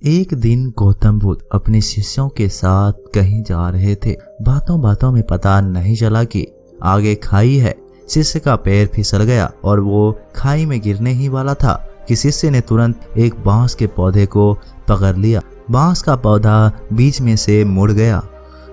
एक दिन गौतम बुद्ध अपने शिष्यों के साथ कहीं जा रहे थे। बातों बातों में पता नहीं चला कि आगे खाई है। शिष्य का पैर फिसल गया और वो खाई में गिरने ही वाला था कि शिष्य ने तुरंत एक बांस के पौधे को पकड़ लिया। बांस का पौधा बीच में से मुड़ गया।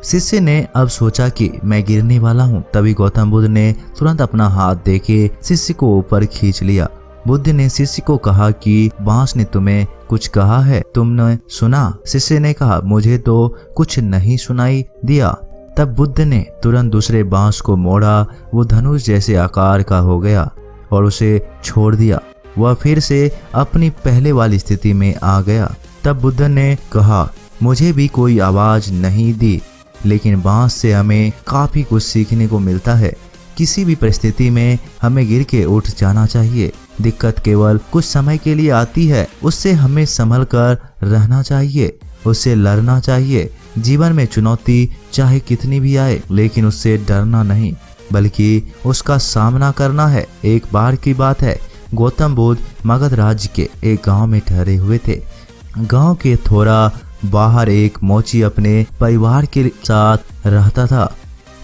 शिष्य ने अब सोचा कि मैं गिरने वाला हूँ। तभी गौतम बुद्ध ने तुरंत अपना हाथ देके शिष्य को ऊपर खींच लिया। बुद्ध ने शिष्य को कहा कि बांस ने तुम्हें कुछ कहा है, तुमने सुना? शिष्य ने कहा, मुझे तो कुछ नहीं सुनाई दिया। तब बुद्ध ने तुरंत दूसरे बांस को मोड़ा। वो धनुष जैसे आकार का हो गया और उसे छोड़ दिया। वह फिर से अपनी पहले वाली स्थिति में आ गया। तब बुद्ध ने कहा, मुझे भी कोई आवाज नहीं दी, लेकिन बांस से हमें काफी कुछ सीखने को मिलता है। किसी भी परिस्थिति में हमें गिर के उठ जाना चाहिए। दिक्कत केवल कुछ समय के लिए आती है, उससे हमें संभल कर रहना चाहिए, उससे लड़ना चाहिए। जीवन में चुनौती चाहे कितनी भी आए, लेकिन उससे डरना नहीं बल्कि उसका सामना करना है। एक बार की बात है, गौतम बुद्ध मगध राज्य के एक गांव में ठहरे हुए थे। गांव के थोड़ा बाहर एक मोची अपने परिवार के साथ रहता था।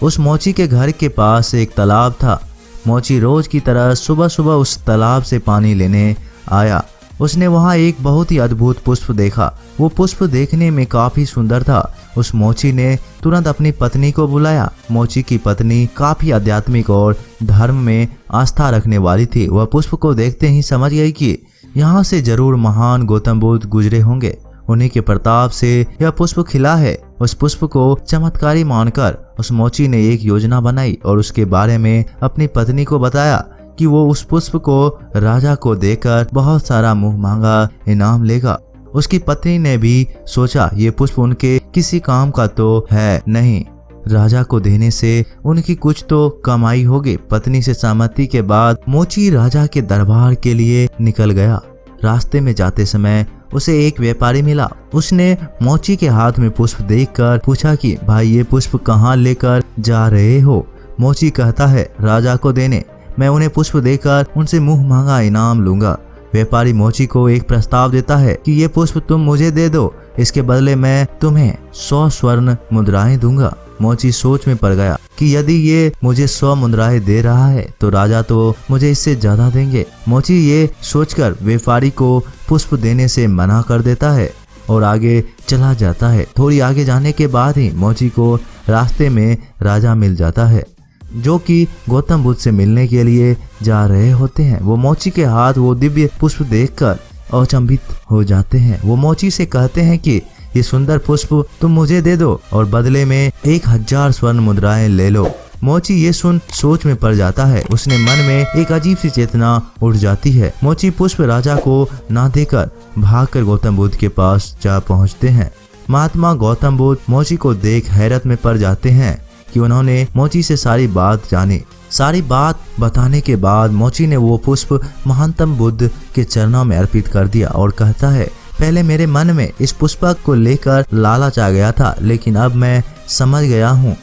उस मोची के घर के पास एक तालाब था। मोची रोज की तरह सुबह सुबह उस तालाब से पानी लेने आया। उसने वहां एक बहुत ही अद्भुत पुष्प देखा। वो पुष्प देखने में काफी सुंदर था। उस मोची ने तुरंत अपनी पत्नी को बुलाया। मोची की पत्नी काफी आध्यात्मिक और धर्म में आस्था रखने वाली थी। वह पुष्प को देखते ही समझ गई कि यहाँ से जरूर महान गौतम बुद्ध गुजरे होंगे। उन्हीं के प्रताप से यह पुष्प खिला है। उस पुष्प को चमत्कारी मानकर उस मोची ने एक योजना बनाई और उसके बारे में अपनी पत्नी को बताया कि वो उस पुष्प को राजा को देकर बहुत सारा मुंह मांगा इनाम लेगा। उसकी पत्नी ने भी सोचा ये पुष्प उनके किसी काम का तो है नहीं, राजा को देने से उनकी कुछ तो कमाई होगी। पत्नी से सहमति के बाद मोची राजा के दरबार के लिए निकल गया। रास्ते में जाते समय उसे एक व्यापारी मिला। उसने मोची के हाथ में पुष्प देखकर पूछा कि भाई ये पुष्प कहाँ लेकर जा रहे हो? मोची कहता है, राजा को देने। मैं उन्हें पुष्प देकर उनसे मुंह मांगा इनाम लूंगा। व्यापारी मोची को एक प्रस्ताव देता है कि ये पुष्प तुम मुझे दे दो, इसके बदले मैं तुम्हें 100 स्वर्ण मुद्राएं दूंगा। मोची सोच में पड़ गया कि यदि ये मुझे 100 मुद्राएं दे रहा है तो राजा तो मुझे इससे ज्यादा देंगे। मोची ये सोचकर व्यापारी को पुष्प देने से मना कर देता है और आगे चला जाता है। थोड़ी आगे जाने के बाद ही मोची को रास्ते में राजा मिल जाता है, जो कि गौतम बुद्ध से मिलने के लिए जा रहे होते हैं। वो मोची के हाथ वो दिव्य पुष्प देखकर अचंभित हो जाते हैं। वो मोची से कहते हैं कि ये सुंदर पुष्प तुम मुझे दे दो और बदले में 1000 स्वर्ण मुद्राएं ले लो। मोची ये सुन सोच में पड़ जाता है। उसने मन में एक अजीब सी चेतना उठ जाती है। मोची पुष्प राजा को ना देकर भागकर गौतम बुद्ध के पास जा पहुंचते हैं। महात्मा गौतम बुद्ध मोची को देख हैरत में पड़ जाते हैं कि उन्होंने मोची से सारी बात जानी। सारी बात बताने के बाद मोची ने वो पुष्प महानतम बुद्ध के चरणों में अर्पित कर दिया और कहता है, पहले मेरे मन में इस पुष्पक को लेकर लालच आ गया था, लेकिन अब मैं समझ गया हूँ,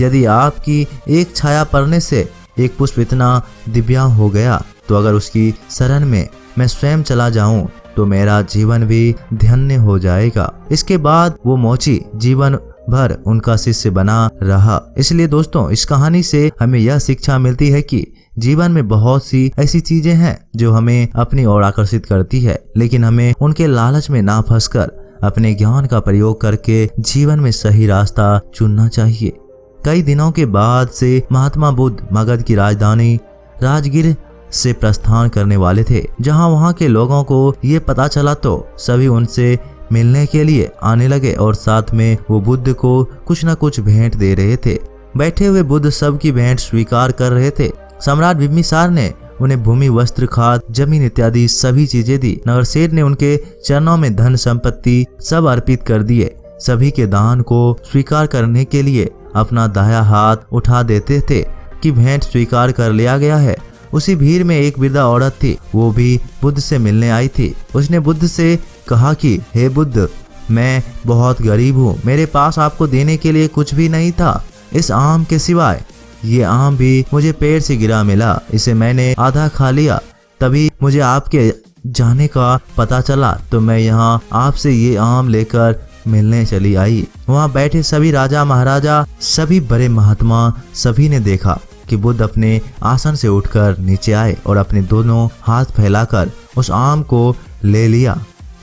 यदि आपकी एक छाया पड़ने से एक पुष्प इतना दिव्यांग हो गया, तो अगर उसकी शरण में मैं स्वयं चला जाऊं तो मेरा जीवन भी धन्य हो जाएगा। इसके बाद वो मोची जीवन भर उनका शिष्य बना रहा। इसलिए दोस्तों, इस कहानी से हमें यह शिक्षा मिलती है कि जीवन में बहुत सी ऐसी चीजें हैं जो हमें अपनी ओर आकर्षित करती है, लेकिन हमें उनके लालच में ना फंसकर अपने ज्ञान का प्रयोग करके जीवन में सही रास्ता चुनना चाहिए। कई दिनों के बाद से महात्मा बुद्ध मगध की राजधानी राजगीर से प्रस्थान करने वाले थे। जहां वहां के लोगों को ये पता चला तो सभी उनसे मिलने के लिए आने लगे और साथ में वो बुद्ध को कुछ न कुछ भेंट दे रहे थे। बैठे हुए बुद्ध सबकी भेंट स्वीकार कर रहे थे। सम्राट बिम्बिसार ने उन्हें भूमि, वस्त्र, खाद, जमीन इत्यादि सभी चीजें दी। नरसेन ने उनके चरणों में धन संपत्ति सब अर्पित कर दिए। सभी के दान को स्वीकार करने के लिए अपना दाया हाथ उठा देते थे कि भेंट स्वीकार कर लिया गया है। उसी भीड़ में एक वृद्धा औरत थी, वो भी बुद्ध से मिलने आई थी। उसने बुद्ध से कहा कि हे बुद्ध, मैं बहुत गरीब हूँ, मेरे पास आपको देने के लिए कुछ भी नहीं था इस आम के सिवाय। ये आम भी मुझे पेड़ से गिरा मिला, इसे मैंने आधा खा लिया, तभी मुझे आपके जाने का पता चला तो मैं यहाँ आपसे ये आम लेकर मिलने चली आई। वहाँ बैठे सभी राजा महाराजा, सभी बड़े महात्मा, सभी ने देखा कि बुद्ध अपने आसन से उठकर नीचे आए और अपने दोनों हाथ फैलाकर उस आम को ले लिया।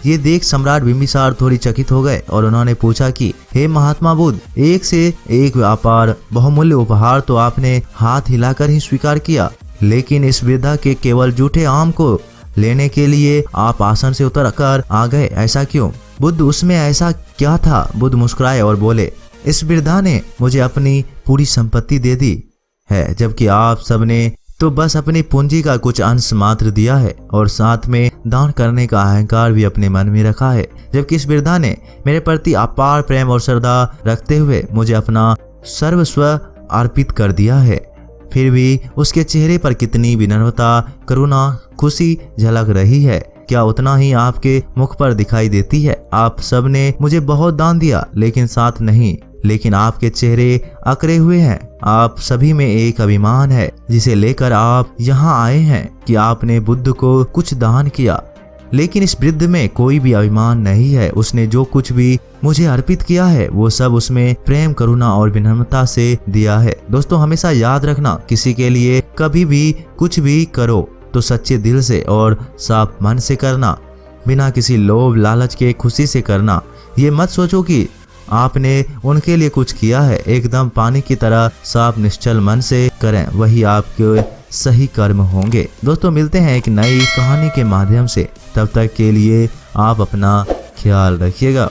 ये देख सम्राट बिंबिसार थोड़ी चकित हो गए और उन्होंने पूछा कि हे महात्मा बुद्ध, एक से एक व्यापार बहुमूल्य उपहार तो आपने हाथ हिलाकर ही स्वीकार किया, लेकिन इस वृद्धा के केवल जूठे आम को लेने के लिए आप आसन से उतर कर आ गए, ऐसा क्यों? बुद्ध, उसमें ऐसा क्या था? बुद्ध मुस्कुराए और बोले, इस वृद्धा ने मुझे अपनी पूरी संपत्ति दे दी है, जबकि आप सबने तो बस अपनी पूंजी का कुछ अंश मात्र दिया है और साथ में दान करने का अहंकार भी अपने मन में रखा है। जबकि इस वृद्धा ने मेरे प्रति अपार प्रेम और श्रद्धा रखते हुए मुझे अपना सर्वस्व अर्पित कर दिया है। फिर भी उसके चेहरे पर कितनी विनम्रता, करुणा, खुशी झलक रही है। क्या उतना ही आपके मुख पर दिखाई देती है? आप सबने मुझे बहुत दान दिया, लेकिन साथ नहीं, लेकिन आपके चेहरे अकड़े हुए हैं। आप सभी में एक अभिमान है जिसे लेकर आप यहाँ आए हैं कि आपने बुद्ध को कुछ दान किया, लेकिन इस वृद्ध में कोई भी अभिमान नहीं है। उसने जो कुछ भी मुझे अर्पित किया है वो सब उसमें प्रेम, करुणा और विनम्रता से दिया है। दोस्तों, हमेशा याद रखना, किसी के लिए कभी भी कुछ भी करो तो सच्चे दिल से और साफ मन से करना, बिना किसी लोभ लालच के खुशी से करना। ये मत सोचो कि आपने उनके लिए कुछ किया है। एकदम पानी की तरह साफ निश्चल मन से करें, वही आपके सही कर्म होंगे। दोस्तों, मिलते हैं एक नई कहानी के माध्यम से। तब तक के लिए आप अपना ख्याल रखिएगा।